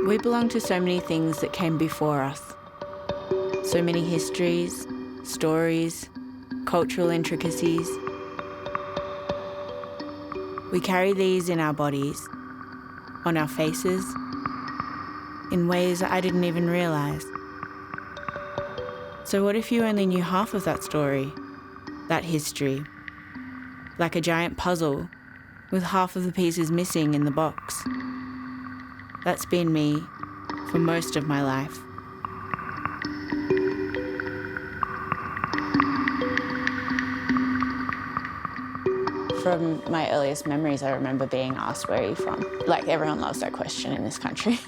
We belong to so many things that came before us. So many histories, stories, cultural intricacies. We carry these in our bodies, on our faces, in ways I didn't even realise. So what if you only knew half of that story, that history, like a giant puzzle with half of the pieces missing in the box? That's been me for most of my life. From my earliest memories, I remember being asked, "Where are you from?" Like, everyone loves that question in this country.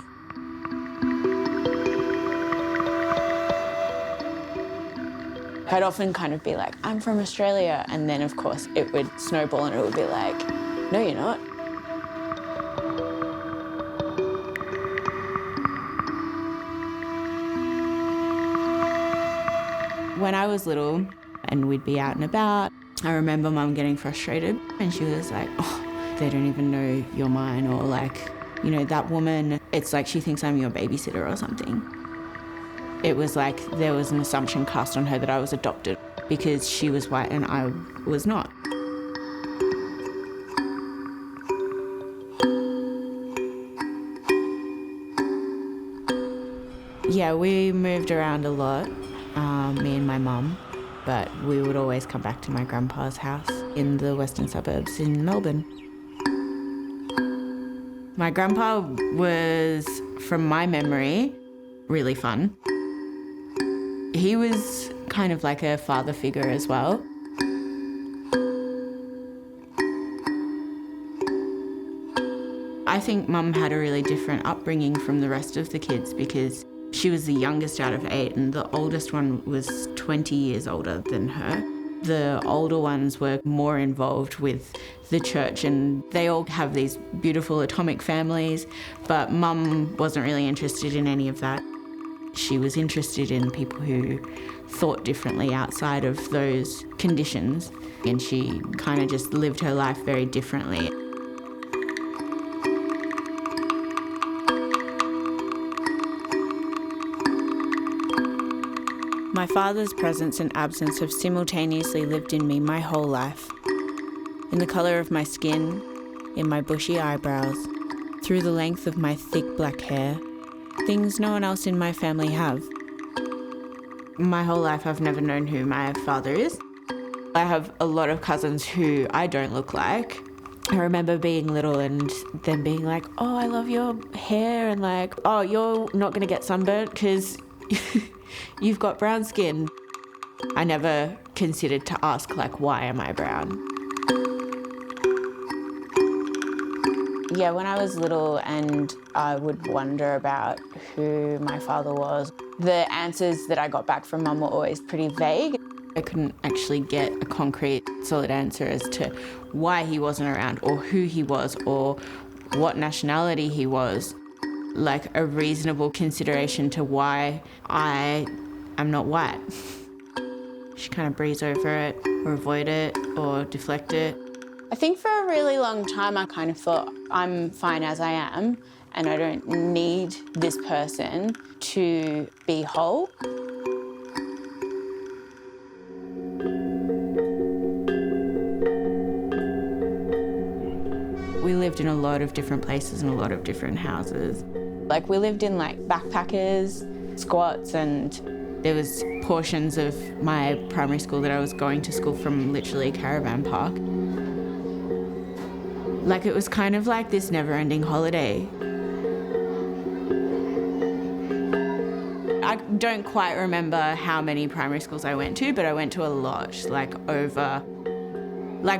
I'd often kind of be like, "I'm from Australia," and then of course it would snowball and it would be like, "No, you're not." When I was little and we'd be out and about, I remember Mum getting frustrated and she was like, "Oh, they don't even know you're mine," or like, "You know, that woman, it's like she thinks I'm your babysitter or something." It was like there was an assumption cast on her that I was adopted because she was white and I was not. Yeah, we moved around a lot, me and my mum, but we would always come back to my grandpa's house in the western suburbs in Melbourne. My grandpa was, from my memory, really fun. He was kind of like a father figure as well. I think Mum had a really different upbringing from the rest of the kids because she was the youngest out of 8 and the oldest one was 20 years older than her. The older ones were more involved with the church and they all have these beautiful atomic families, but Mum wasn't really interested in any of that. She was interested in people who thought differently outside of those conditions, and she kind of just lived her life very differently. My father's presence and absence have simultaneously lived in me my whole life. In the colour of my skin, in my bushy eyebrows, through the length of my thick black hair, things no one else in my family have. My whole life I've never known who my father is. I have a lot of cousins who I don't look like. I remember being little and them being like, "Oh, I love your hair," and like, "Oh, you're not going to get sunburnt because you've got brown skin." I never considered to ask, like, why am I brown? Yeah, when I was little and I would wonder about who my father was, the answers that I got back from Mum were always pretty vague. I couldn't actually get a concrete, solid answer as to why he wasn't around or who he was or what nationality he was. Like a reasonable consideration to why I am not white. She kind of breeze over it or avoid it or deflect it. I think for a really long time I kind of thought I'm fine as I am and I don't need this person to be whole. We lived in a lot of different places and a lot of different houses. Like, we lived in like backpackers, squats, and there was portions of my primary school that I was going to school from literally a caravan park. Like, it was kind of like this never-ending holiday. I don't quite remember how many primary schools I went to, but I went to a lot, like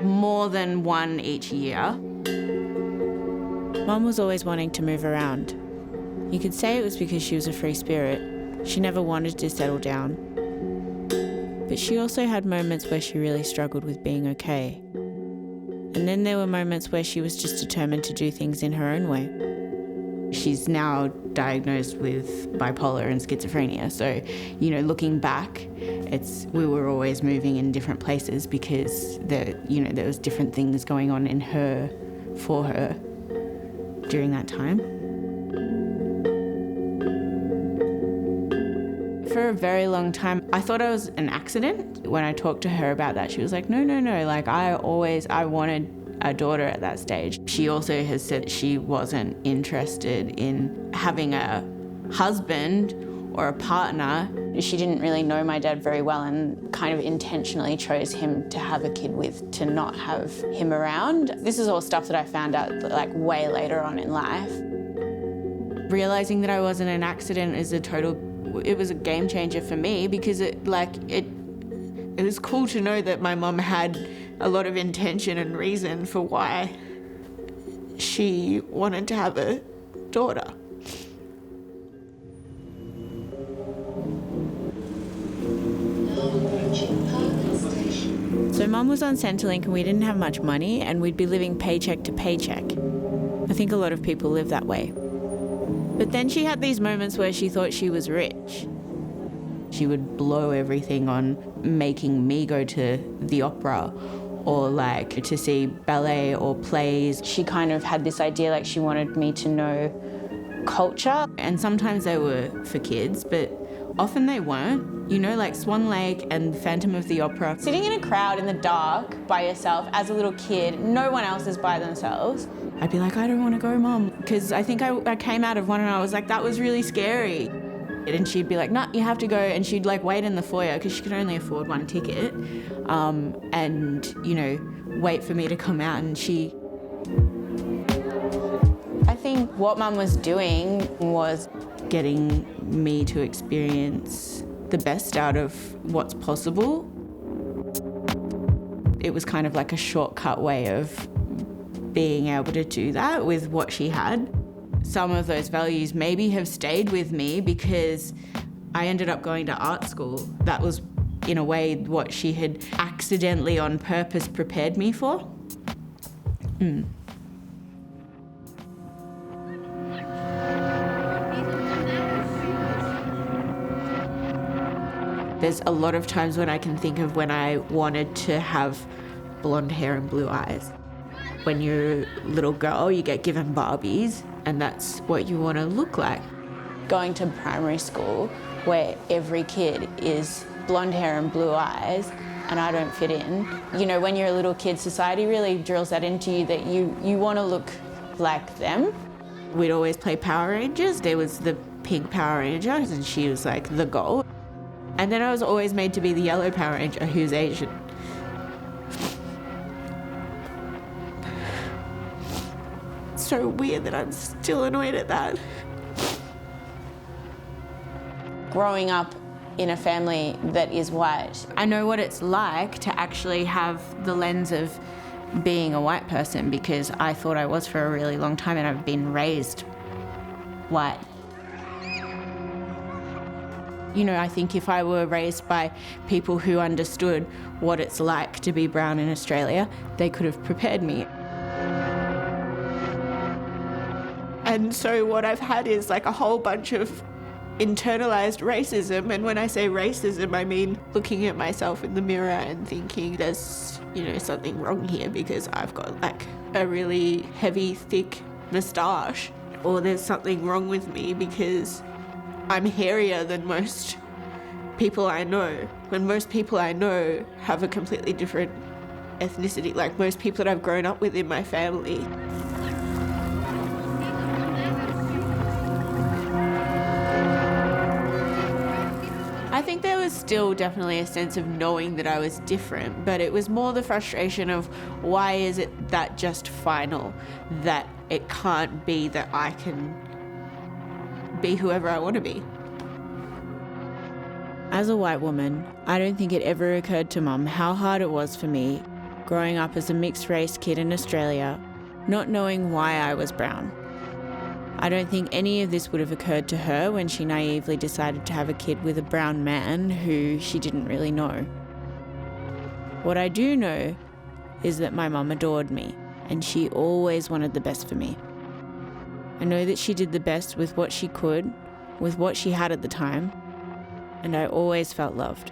more than one each year. Mum was always wanting to move around. You could say it was because she was a free spirit. She never wanted to settle down. But she also had moments where she really struggled with being okay. And then there were moments where she was just determined to do things in her own way. She's now diagnosed with bipolar and schizophrenia. So, you know, looking back, we were always moving in different places because there was different things going on in her, for her, during that time. For a very long time, I thought I was an accident. When I talked to her about that, she was like, no, like I wanted a daughter at that stage. She also has said she wasn't interested in having a husband or a partner. She didn't really know my dad very well and kind of intentionally chose him to have a kid with, to not have him around. This is all stuff that I found out like way later on in life. Realising that I wasn't an accident is it was a game changer for me, because it was cool to know that my mum had a lot of intention and reason for why she wanted to have a daughter. So Mum was on Centrelink and we didn't have much money and we'd be living paycheck to paycheck. I think a lot of people live that way. But then she had these moments where she thought she was rich. She would blow everything on making me go to the opera or like to see ballet or plays. She kind of had this idea like she wanted me to know culture, and sometimes they were for kids, but often they weren't. You know, like Swan Lake and Phantom of the Opera. Sitting in a crowd in the dark by yourself as a little kid, no one else is by themselves. I'd be like, I don't want to go, Mum, because I think I came out of one and I was like, that was really scary. And she'd be like, nah, you have to go. And she'd like wait in the foyer because she could only afford one ticket, and, you know, wait for me to come out. And I think what Mum was doing was getting me to experience the best out of what's possible. It was kind of like a shortcut way of being able to do that with what she had. Some of those values maybe have stayed with me because I ended up going to art school. That was, in a way, what she had accidentally on purpose prepared me for. There's a lot of times when I can think of when I wanted to have blonde hair and blue eyes. When you're a little girl, you get given Barbies, and that's what you want to look like. Going to primary school where every kid is blonde hair and blue eyes and I don't fit in. You know, when you're a little kid, society really drills that into you that you want to look like them. We'd always play Power Rangers. There was the pink Power Ranger and she was like the goal. And then I was always made to be the yellow Power Ranger who's Asian. It's so weird that I'm still annoyed at that. Growing up in a family that is white, I know what it's like to actually have the lens of being a white person, because I thought I was for a really long time and I've been raised white. You know, I think if I were raised by people who understood what it's like to be brown in Australia, they could have prepared me. And so what I've had is like a whole bunch of internalized racism. And when I say racism, I mean looking at myself in the mirror and thinking there's, you know, something wrong here because I've got like a really heavy, thick moustache, or there's something wrong with me because I'm hairier than most people I know, when most people I know have a completely different ethnicity, like most people that I've grown up with in my family. I think there was still definitely a sense of knowing that I was different, but it was more the frustration of why is it that just final, that it can't be that I can be whoever I want to be. As a white woman, I don't think it ever occurred to Mum how hard it was for me growing up as a mixed race kid in Australia, not knowing why I was brown. I don't think any of this would have occurred to her when she naively decided to have a kid with a brown man who she didn't really know. What I do know is that my mum adored me and she always wanted the best for me. I know that she did the best with what she could, with what she had at the time, and I always felt loved.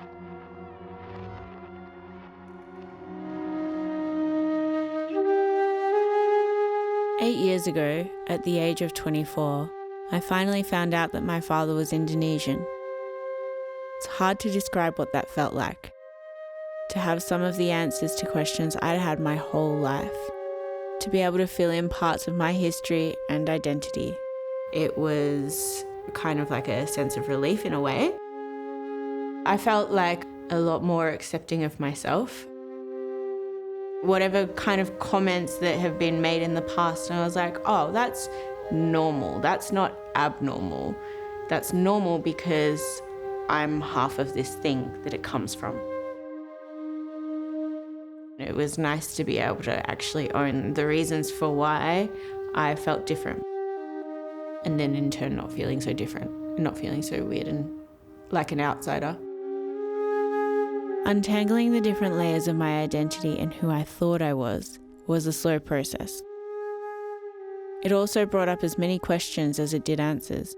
Eight years ago, at the age of 24, I finally found out that my father was Indonesian. It's hard to describe what that felt like. To have some of the answers to questions I'd had my whole life. To be able to fill in parts of my history and identity. It was kind of like a sense of relief in a way. I felt like a lot more accepting of myself. Whatever kind of comments that have been made in the past, and I was like, oh, that's normal. That's not abnormal. That's normal because I'm half of this thing that it comes from. It was nice to be able to actually own the reasons for why I felt different. And then in turn not feeling so different, not feeling so weird and like an outsider. Untangling the different layers of my identity and who I thought I was a slow process. It also brought up as many questions as it did answers.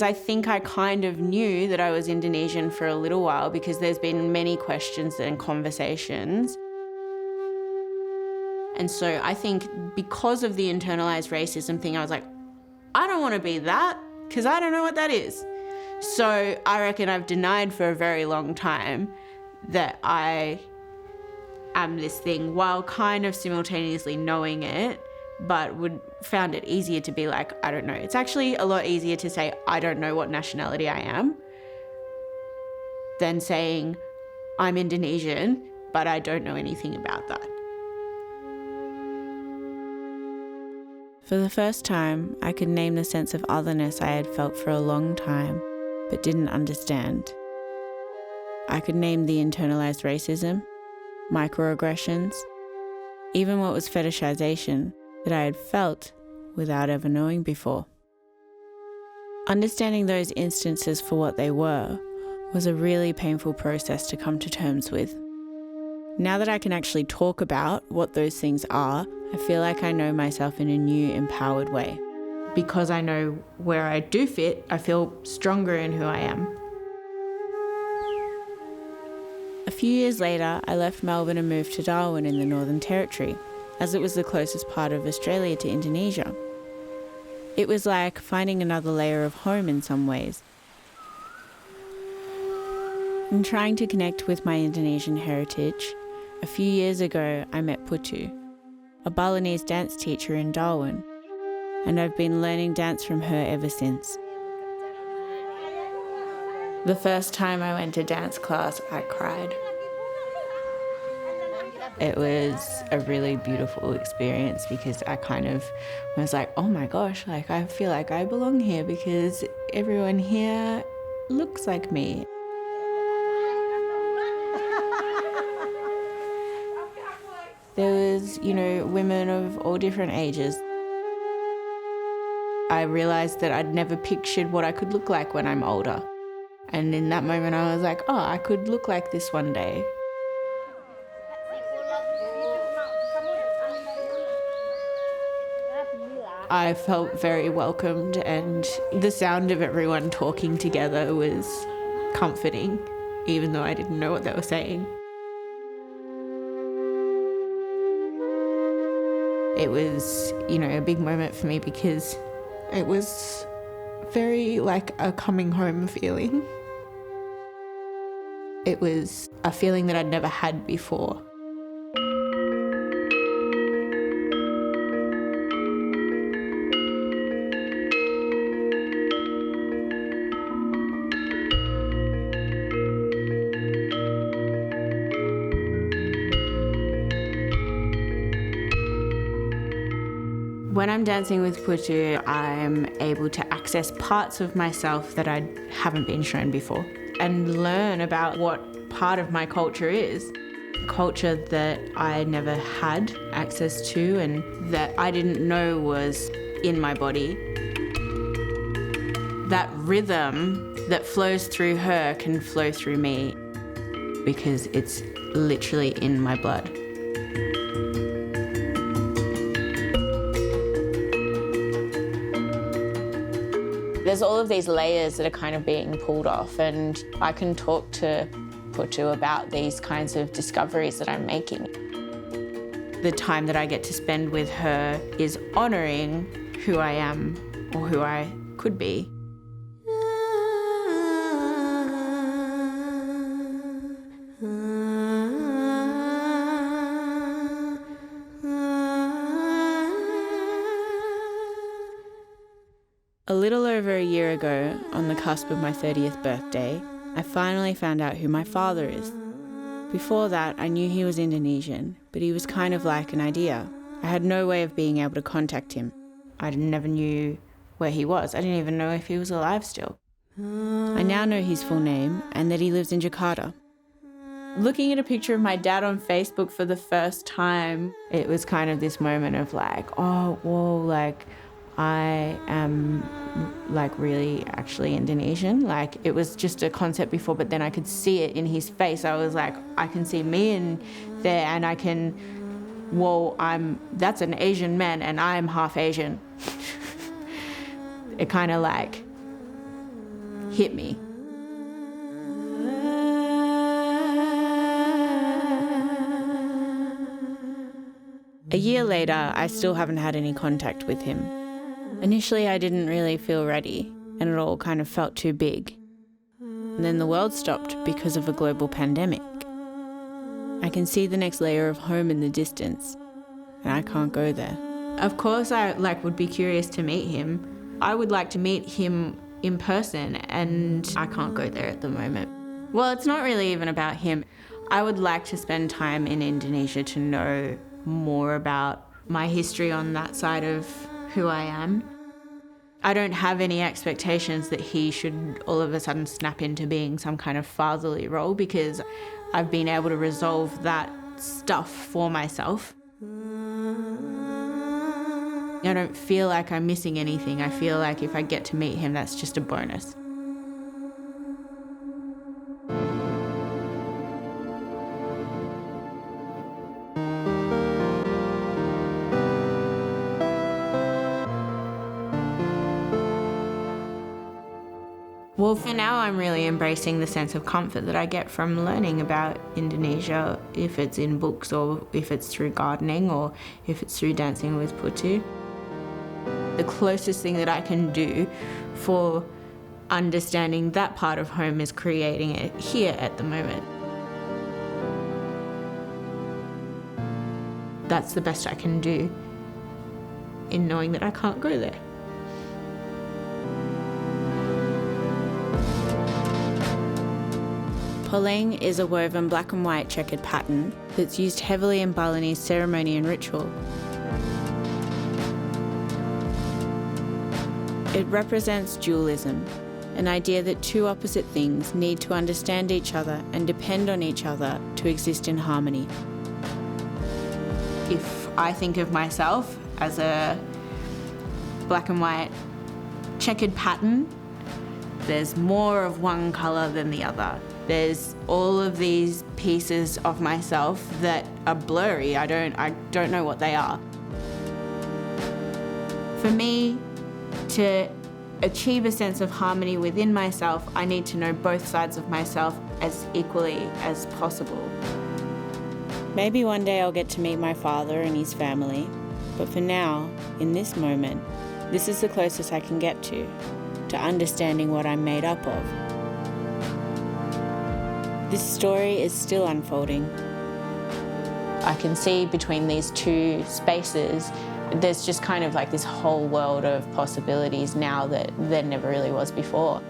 I think I kind of knew that I was Indonesian for a little while because there's been many questions and conversations. And so I think because of the internalized racism thing, I was like, I don't want to be that because I don't know what that is. So I reckon I've denied for a very long time that I am this thing while kind of simultaneously knowing it, but found it easier to be like, I don't know. It's actually a lot easier to say, I don't know what nationality I am than saying, I'm Indonesian, but I don't know anything about that. For the first time, I could name the sense of otherness I had felt for a long time, but didn't understand. I could name the internalized racism, microaggressions, even what was fetishization that I had felt without ever knowing before. Understanding those instances for what they were was a really painful process to come to terms with. Now that I can actually talk about what those things are, I feel like I know myself in a new, empowered way. Because I know where I do fit, I feel stronger in who I am. A few years later, I left Melbourne and moved to Darwin in the Northern Territory, as it was the closest part of Australia to Indonesia. It was like finding another layer of home in some ways. In trying to connect with my Indonesian heritage, a few years ago I met Putu, a Balinese dance teacher in Darwin, and I've been learning dance from her ever since. The first time I went to dance class, I cried. It was a really beautiful experience because I kind of was like, oh my gosh, like I feel like I belong here because everyone here looks like me. There was, women of all different ages. I realised that I'd never pictured what I could look like when I'm older. And in that moment I was like, oh, I could look like this one day. I felt very welcomed, and the sound of everyone talking together was comforting, even though I didn't know what they were saying. It was, a big moment for me because it was very like a coming home feeling. It was a feeling that I'd never had before. When I'm dancing with Putu, I'm able to access parts of myself that I haven't been shown before and learn about what part of my culture is. Culture that I never had access to and that I didn't know was in my body. That rhythm that flows through her can flow through me because it's literally in my blood. There's all of these layers that are kind of being pulled off, and I can talk to Putu about these kinds of discoveries that I'm making. The time that I get to spend with her is honouring who I am or who I could be. A little over a year ago, on the cusp of my 30th birthday, I finally found out who my father is. Before that, I knew he was Indonesian, but he was kind of like an idea. I had no way of being able to contact him. I never knew where he was. I didn't even know if he was alive still. I now know his full name and that he lives in Jakarta. Looking at a picture of my dad on Facebook for the first time, it was kind of this moment of like, oh, whoa, like I am like really actually Indonesian. Like it was just a concept before, but then I could see it in his face. I was like, I can see me in there and I can, whoa, that's an Asian man and I'm half Asian. It kind of like hit me. A year later, I still haven't had any contact with him. Initially, I didn't really feel ready, and it all kind of felt too big. And then the world stopped because of a global pandemic. I can see the next layer of home in the distance, and I can't go there. Of course, I would be curious to meet him. I would like to meet him in person, and I can't go there at the moment. Well, it's not really even about him. I would like to spend time in Indonesia to know more about my history on that side of who I am. I don't have any expectations that he should all of a sudden snap into being some kind of fatherly role, because I've been able to resolve that stuff for myself. I don't feel like I'm missing anything. I feel like if I get to meet him, that's just a bonus. Well, for now, I'm really embracing the sense of comfort that I get from learning about Indonesia, if it's in books or if it's through gardening or if it's through dancing with Putu. The closest thing that I can do for understanding that part of home is creating it here at the moment. That's the best I can do in knowing that I can't go there. Poleng is a woven black and white checkered pattern that's used heavily in Balinese ceremony and ritual. It represents dualism, an idea that two opposite things need to understand each other and depend on each other to exist in harmony. If I think of myself as a black and white checkered pattern, there's more of one colour than the other. There's all of these pieces of myself that are blurry. I don't know what they are. For me to achieve a sense of harmony within myself, I need to know both sides of myself as equally as possible. Maybe one day I'll get to meet my father and his family, but for now, in this moment, this is the closest I can get to understanding what I'm made up of. This story is still unfolding. I can see between these two spaces, there's just kind of like this whole world of possibilities now that there never really was before.